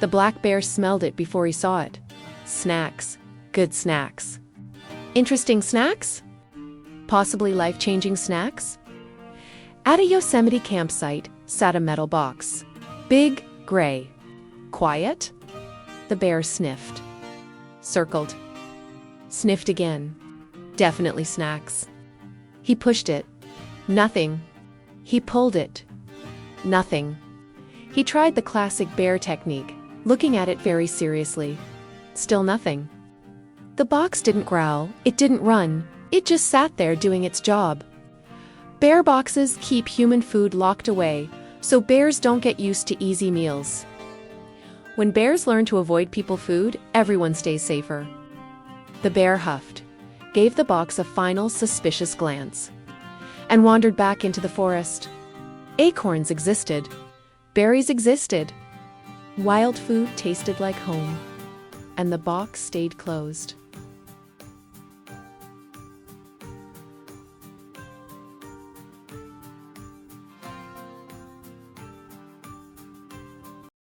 The black bear smelled it before he saw it. Snacks. Good snacks. Interesting snacks? Possibly life-changing snacks? At a Yosemite campsite sat a metal box. Big, gray. Quiet? The bear sniffed. Circled. Sniffed again. Definitely snacks. He pushed it. Nothing. He pulled it. Nothing. He tried the classic bear technique, looking at it very seriously. Still nothing. The box didn't growl, it didn't run, it just sat there doing its job. Bear boxes keep human food locked away, so bears don't get used to easy meals. When bears learn to avoid people food, everyone stays safer. The bear huffed, gave the box a final suspicious glance, and wandered back into the forest. Acorns existed. Berries existed. Wild food tasted like home. And the box stayed closed.